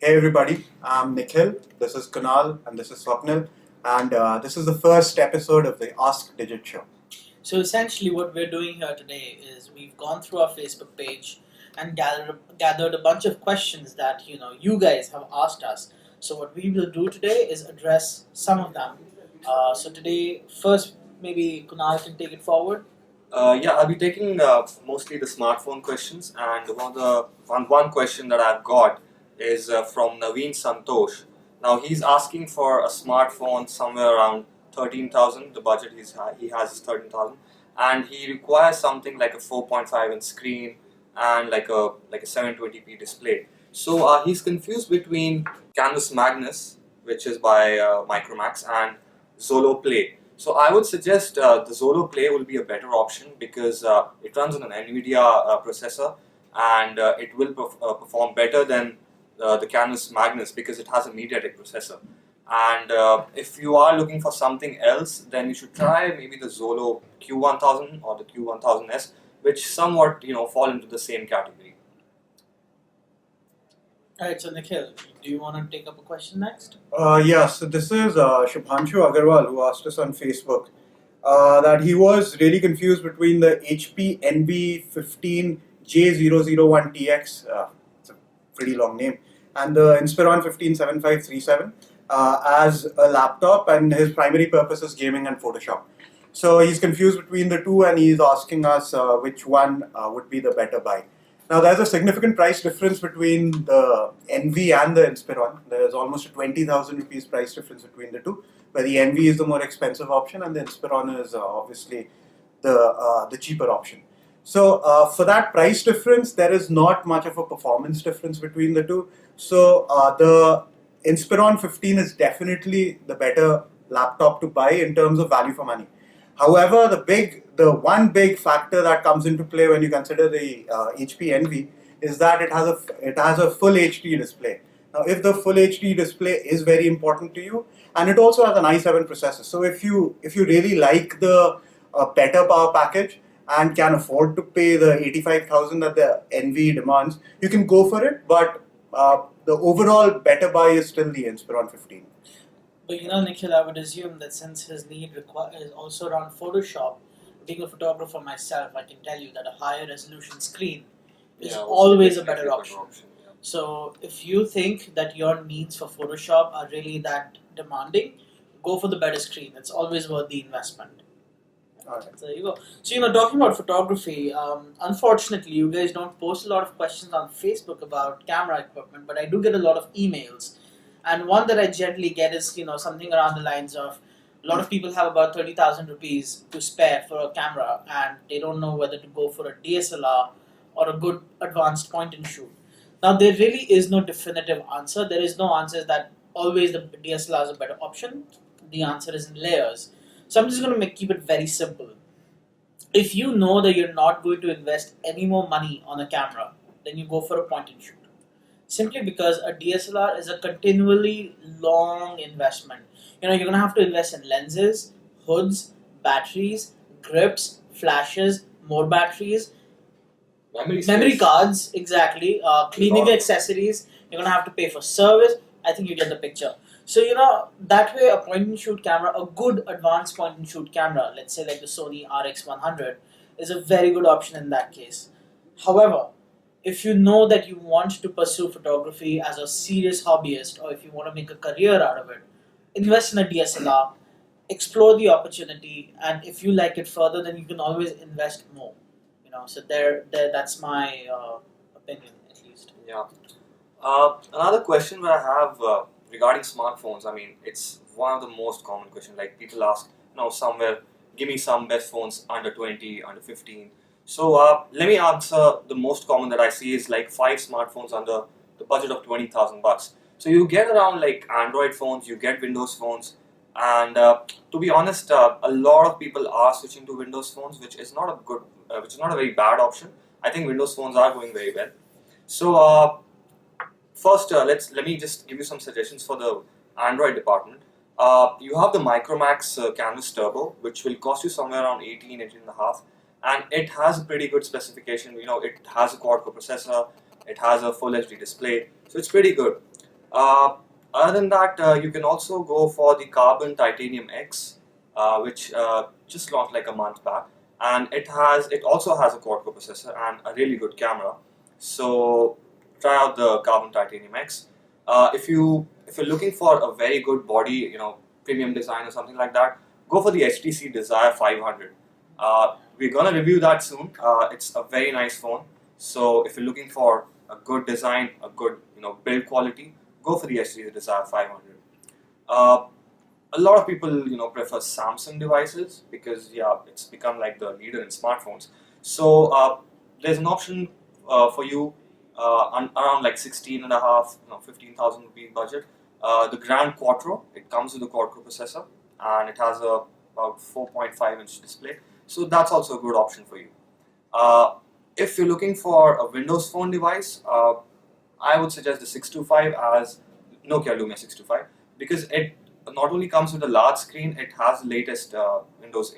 Hey everybody, I'm Nikhil, this is Kunal, and this is Swapnil, and this is the first episode of the Ask Digit show. So essentially, what we're doing here today is we've gone through our Facebook page and gathered a bunch of questions that you guys have asked us. So what we will do today is address some of them. So today, first maybe Kunal can take it forward. Yeah, I'll be taking mostly the smartphone questions, and one question that I've got is from Naveen Santosh. Now he's asking for a smartphone somewhere around 13,000. The budget he has is 13,000, and he requires something like a 4.5-inch screen and like a 720p display. So he's confused between Canvas Magnus, which is by Micromax, and Zolo Play. So I would suggest the Zolo Play will be a better option because it runs on an NVIDIA processor, and it will perform better than the Canvas Magnus because it has a MediaTek processor. And if you are looking for something else, then you should try maybe the Zolo Q1000 or the Q1000S, which somewhat fall into the same category. Alright, so Nikhil, do you want to take up a question next? So this is Shubhanshu Agarwal who asked us on Facebook that he was really confused between the HP NV15J001TX, it's a pretty long name, and the Inspiron 157537 as a laptop, and his primary purpose is gaming and Photoshop. So he's confused between the two, and he's asking us which one would be the better buy. Now, there's a significant price difference between the NV and the Inspiron. There's almost a 20,000 rupees price difference between the two, where the NV is the more expensive option and the Inspiron is obviously the cheaper option. So, for that price difference, there is not much of a performance difference between the two. So, the Inspiron 15 is definitely the better laptop to buy in terms of value for money. However, the one big factor that comes into play when you consider the HP Envy is that it has a full HD display. Now, if the full HD display is very important to you, and it also has an i7 processor, so if you really like the better power package and can afford to pay the 85,000 that the Envy demands, you can go for it. But the overall better buy is still the Inspiron 15. But Nikhil, I would assume that since his need is also around Photoshop, being a photographer myself, I can tell you that a higher resolution screen is always a better option. Yeah. So if you think that your needs for Photoshop are really that demanding, go for the better screen. It's always worth the investment. Alright. So there you go. So talking about photography, unfortunately, you guys don't post a lot of questions on Facebook about camera equipment, but I do get a lot of emails. And one that I generally get is something around the lines of a lot of people have about 30,000 rupees to spare for a camera, and they don't know whether to go for a DSLR or a good advanced point and shoot. Now there really is no definitive answer. There is no answer that always the DSLR is a better option. The answer is in layers. So I'm just going to keep it very simple. If you know that you're not going to invest any more money on a camera, then you go for a point and shoot. Simply because a DSLR is a continually long investment. You're going to have to invest in lenses, hoods, batteries, grips, flashes, more batteries, memory cards, exactly, cleaning accessories. You're going to have to pay for service. I think you get the picture. So, that way a point and shoot camera, a good advanced point and shoot camera, let's say like the Sony RX100, is a very good option in that case. However, if you know that you want to pursue photography as a serious hobbyist, or if you want to make a career out of it, invest in a DSLR, explore the opportunity, and if you like it further, then you can always invest more. So that's my opinion, at least. Yeah. Another question that I have regarding smartphones, I mean, it's one of the most common questions. Like people ask, somewhere, give me some best phones under 20, under 15. So let me answer the most common that I see is like 5 smartphones under the budget of 20,000 bucks. So you get around like Android phones, you get Windows phones, and to be honest, a lot of people are switching to Windows phones, which is which is not a very bad option. I think Windows phones are going very well. So first, let me just give you some suggestions for the Android department. You have the Micromax Canvas Turbo, which will cost you somewhere around 18 and a half, and it has a pretty good specification. It has a quad-core processor, it has a full HD display, so it's pretty good. Other than that, you can also go for the Carbon Titanium X, which just launched like a month back, and it also has a quad-core processor and a really good camera. So try out the Carbon Titanium X. If you're looking for a very good body, premium design or something like that, go for the HTC Desire 500. We're gonna review that soon. It's a very nice phone. So if you're looking for a good design, a good build quality, go for the HTC Desire 500. A lot of people prefer Samsung devices because it's become like the leader in smartphones. So there's an option for you around like 16 and a half, 15,000 rupee budget. The Grand Quattro, it comes with a quad-core processor and it has a about 4.5-inch display. So that's also a good option for you. If you're looking for a Windows Phone device, I would suggest the 625 as Nokia Lumia 625 because it not only comes with a large screen, it has the latest Windows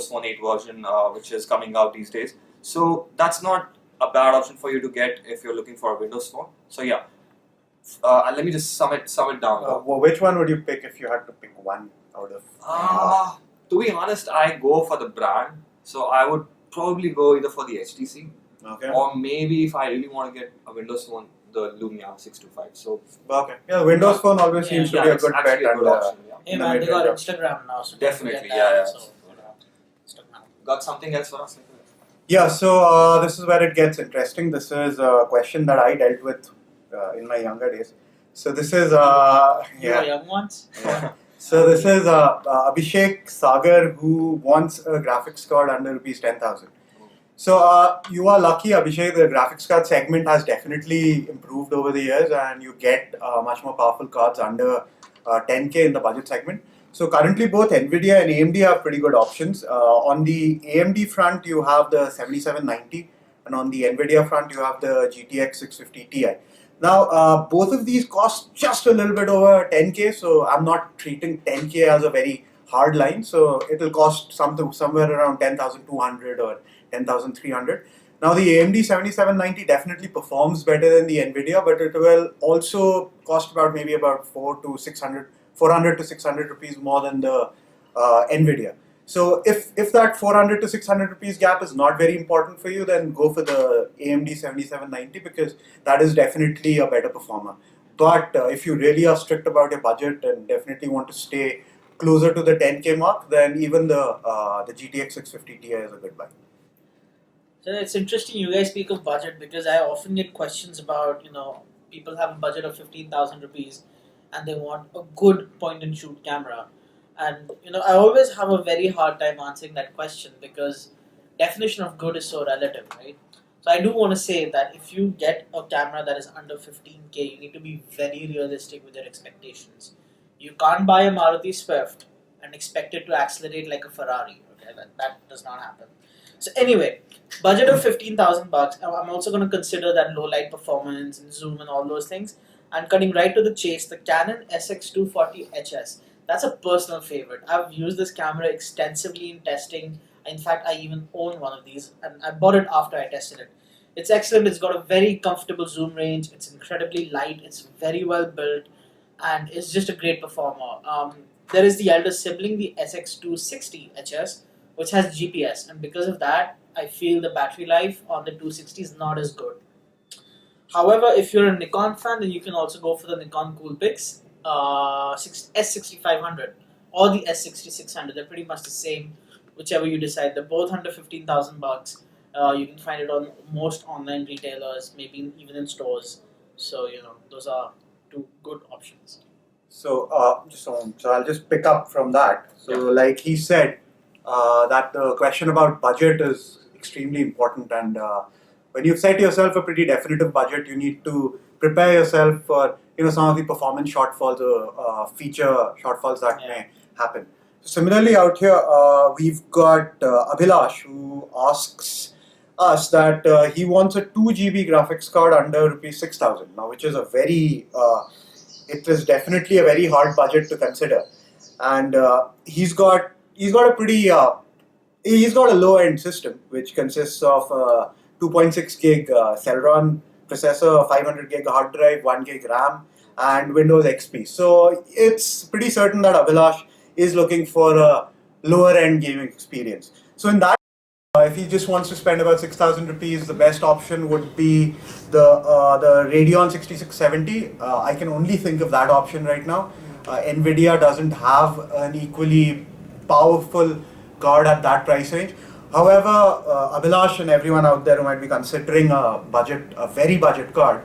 Phone 8 version, which is coming out these days. So that's not a bad option for you to get if you're looking for a Windows Phone. So yeah, let me just sum it down. Well, which one would you pick if you had to pick one out of? To be honest, I go for the brand. So I would probably go either for the HTC Okay. or maybe if I really want to get a Windows Phone, the Lumia 625. So Okay. Yeah, Windows Phone always seems to be a it's good bet. actually a good option. Yeah. Hey In the man, they got mid-range. Instagram now, so Definitely, don't forget yeah. that. So, Instagram. Got something else for us? Yeah, so this is where it gets interesting. This is a question that I dealt with in my younger days. So this is You were young ones? Yeah. So this is Abhishek Sagar who wants a graphics card under rupees 10,000. So you are lucky, Abhishek. The graphics card segment has definitely improved over the years, and you get much more powerful cards under 10K in the budget segment. So currently, both Nvidia and AMD have pretty good options. On the AMD front, you have the 7790, and on the Nvidia front, you have the GTX 650 Ti. Now, both of these cost just a little bit over 10K, so I'm not treating 10K as a very hard line. So it'll cost somewhere around 10,200 or 10,300. Now, the AMD 7790 definitely performs better than the Nvidia, but it will also cost maybe about 400 to 600 rupees more than the Nvidia. So if that 400 to 600 rupees gap is not very important for you, then go for the AMD 7790 because that is definitely a better performer. But if you really are strict about your budget and definitely want to stay closer to the 10K mark, then even the GTX 650 Ti is a good buy. So it's interesting you guys speak of budget because I often get questions about, people have a budget of 15,000 rupees and they want a good point and shoot camera. And, I always have a very hard time answering that question because definition of good is so relative, right? So I do want to say that if you get a camera that is under 15K, you need to be very realistic with your expectations. You can't buy a Maruti Swift and expect it to accelerate like a Ferrari. Okay, that does not happen. So anyway, budget of 15,000 bucks. I'm also going to consider that low light performance and zoom and all those things. And cutting right to the chase, the Canon SX240HS. That's a personal favorite. I've used this camera extensively in testing. In fact, I even own one of these, and I bought it after I tested it. It's excellent. It's got a very comfortable zoom range. It's incredibly light. It's very well built, and it's just a great performer. There is the elder sibling, the SX260HS, which has GPS, and because of that, I feel the battery life on the 260 is not as good. However, if you're a Nikon fan, then you can also go for the Nikon Coolpix S6500 or the S6600. They're pretty much the same, whichever you decide. They're both under 15,000 bucks. You can find it on most online retailers, maybe even in stores. So those are two good options. So I'll just pick up from that. So like he said, that the question about budget is extremely important, and when you've set yourself a pretty definitive budget, you need to prepare yourself for some of the performance shortfalls or feature shortfalls that may happen. So similarly, out here we've got Abhilash who asks us that he wants a 2 GB graphics card under rupees 6,000 now, which is it is definitely a very hard budget to consider, and he's got a pretty he's got a low end system which consists of 2.6 gig Celeron processor, 500 gig hard drive, 1 gig RAM, and Windows XP. So it's pretty certain that Abhilash is looking for a lower end gaming experience. So in that, if he just wants to spend about 6,000 rupees, the best option would be the Radeon 6670. I can only think of that option right now. Nvidia doesn't have an equally powerful card at that price range. However, Abhilash and everyone out there who might be considering a very budget card,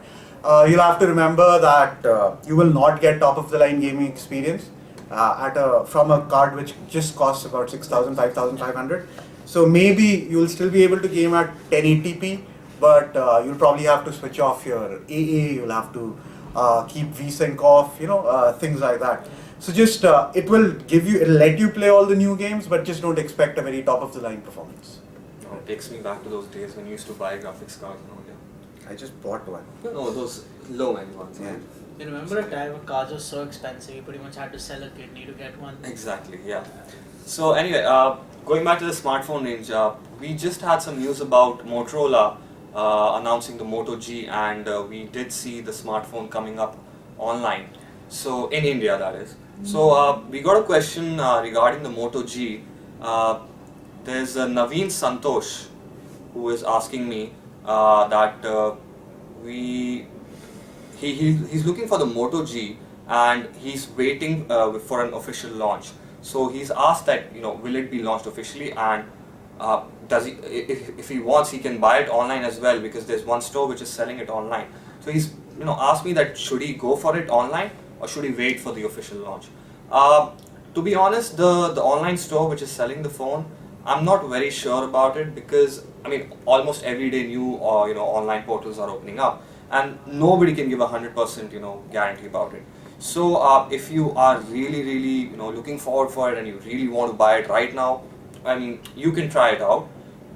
you'll have to remember that you will not get top of the line gaming experience from a card which just costs about 6,000, 5,500. So maybe you'll still be able to game at 1080p, but you'll probably have to switch off your AA. You'll have to keep VSync off, things like that. So just it'll let you play all the new games, but just don't expect a very top of the line performance. Oh, it takes me back to those days when you used to buy graphics cards and all that. I just bought one. No, those low end ones. Yeah. You remember a time when cars were so expensive, you pretty much had to sell a kidney to get one? Exactly, yeah. So anyway, going back to the smartphone range, we just had some news about Motorola announcing the Moto G, and we did see the smartphone coming up online. So in India, that is. So we got a question regarding the Moto G. There's Naveen Santosh who is asking me that he's looking for the Moto G and he's waiting for an official launch. So he's asked that, will it be launched officially, and if he wants, he can buy it online as well, because there's one store which is selling it online. So he's asked me that should he go for it online or should he wait for the official launch. To be honest, the online store which is selling the phone, I'm not very sure about it, because almost every day new online portals are opening up, and nobody can give 100% guarantee about it. So if you are really looking forward for it and you really want to buy it right now, you can try it out,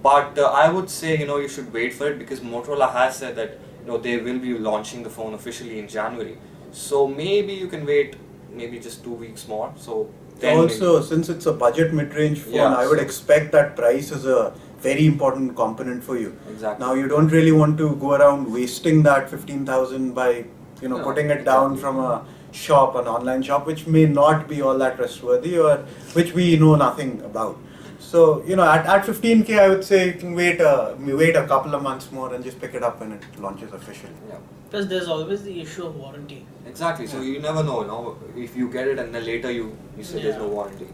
but I would say you should wait for it, because Motorola has said that they will be launching the phone officially in January. So maybe you can wait maybe just 2 weeks more. So then also, since it's a budget mid-range phone, I would expect that price is a very important component for you. Exactly. Now you don't really want to go around wasting that 15,000 by putting it down from an online shop, which may not be all that trustworthy, or which we know nothing about. So at 15K, I would say you can wait a couple of months more and just pick it up when it launches officially. Yeah. Because there's always the issue of warranty. Exactly. So you never know, if you get it and then later you say there's no warranty.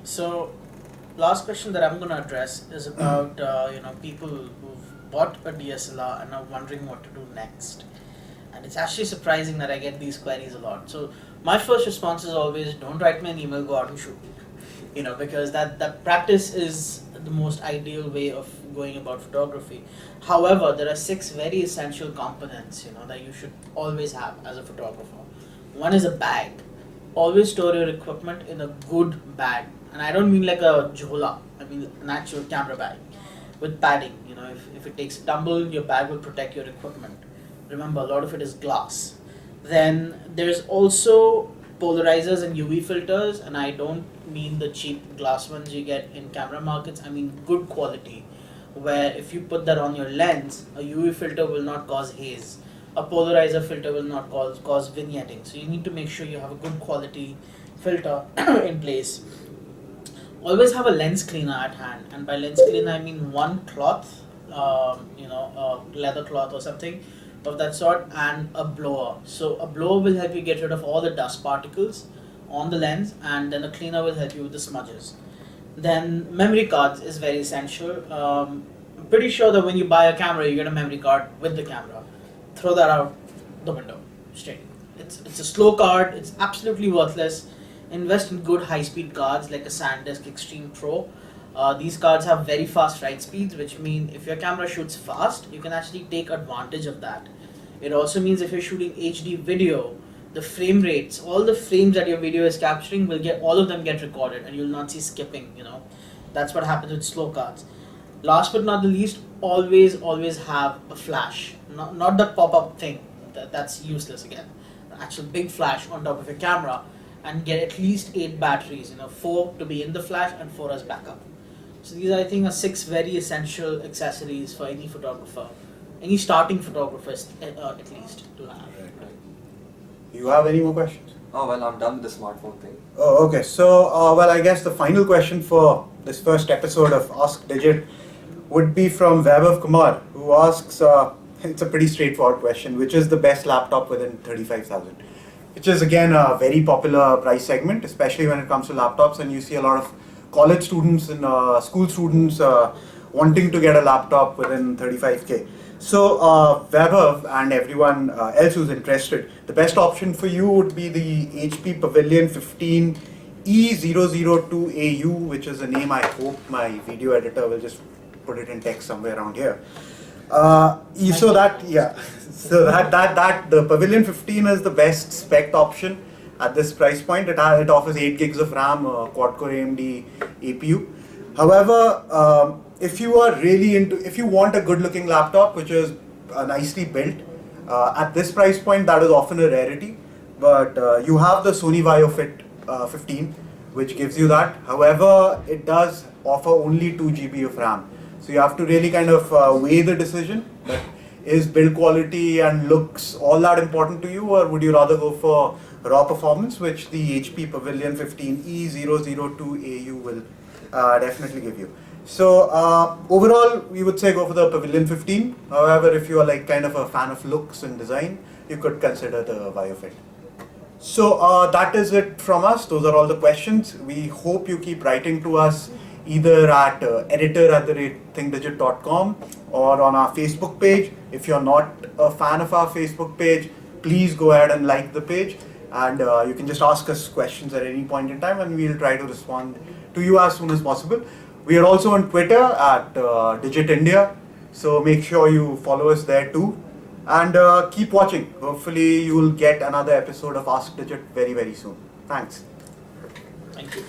So, last question that I'm going to address is about people who've bought a DSLR and are wondering what to do next. And it's actually surprising that I get these queries a lot. So my first response is always, don't write me an email, go out and shoot. Because that practice is the most ideal way of going about photography. However, there are 6 very essential components that you should always have as a photographer. One is a bag. Always store your equipment in a good bag. And I don't mean like a jhola, I mean an actual camera bag with padding. If it takes a tumble, your bag will protect your equipment. Remember, a lot of it is glass. Then there's also polarizers and UV filters, and I don't mean the cheap glass ones you get in camera markets. I mean good quality, where if you put that on your lens, a UV filter will not cause haze. A polarizer filter will not cause vignetting. So you need to make sure you have a good quality filter in place. Always have a lens cleaner at hand, and by lens cleaner I mean one cloth, a leather cloth or something of that sort, and a blower. So a blower will help you get rid of all the dust particles on the lens, and then a cleaner will help you with the smudges. Then memory cards is very essential. I'm pretty sure that when you buy a camera, you get a memory card with the camera. Throw that out the window straight. It's a slow card. It's absolutely worthless. Invest in good high-speed cards like a SanDisk Extreme Pro. These cards have very fast write speeds, which mean if your camera shoots fast, you can actually take advantage of that. It also means if you're shooting HD video, the frame rates, all the frames that your video is capturing all of them get recorded, and you'll not see skipping. That's what happens with slow cards. Last but not the least, always have a flash. Not the pop-up thing. That's useless again. An actual big flash on top of your camera, and get at least 8 batteries. 4 to be in the flash and 4 as backup. So these, I think, are 6 very essential accessories for any photographer any starting photographers at least to have. You have any more questions? Oh, well, I'm done with the smartphone thing. Oh, okay. So, well, I guess the final question for this first episode of Ask Digit would be from Vaibhav Kumar, who asks, it's a pretty straightforward question, which is the best laptop within 35,000? Which is, again, a very popular price segment, especially when it comes to laptops, and you see a lot of college students and school students wanting to get a laptop within 35K. So, Vaibhav and everyone else who's interested, the best option for you would be the HP Pavilion 15 E002AU, which is a name I hope my video editor will just put it in text somewhere around here. So that the Pavilion 15 is the best spec option at this price point. It offers 8 gigs of RAM, quad-core AMD APU. However, if you want a good-looking laptop which is nicely built, at this price point that is often a rarity. But you have the Sony VaioFit 15, which gives you that. However, it does offer only 2 GB of RAM. So you have to really kind of weigh the decision. But is build quality and looks all that important to you, or would you rather go for raw performance, which the HP Pavilion 15 E002AU will definitely give you? So overall, we would say go for the Pavilion 15. However, if you are like kind of a fan of looks and design, you could consider the VaioFit. So that is it from us. Those are all the questions. We hope you keep writing to us either at editor@thinkdigit.com or on our Facebook page. If you're not a fan of our Facebook page, please go ahead and like the page, and you can just ask us questions at any point in time, and we'll try to respond to you as soon as possible. We are also on Twitter at Digit India, so make sure you follow us there too. And keep watching. Hopefully you will get another episode of Ask Digit very, very soon. Thanks. Thank you.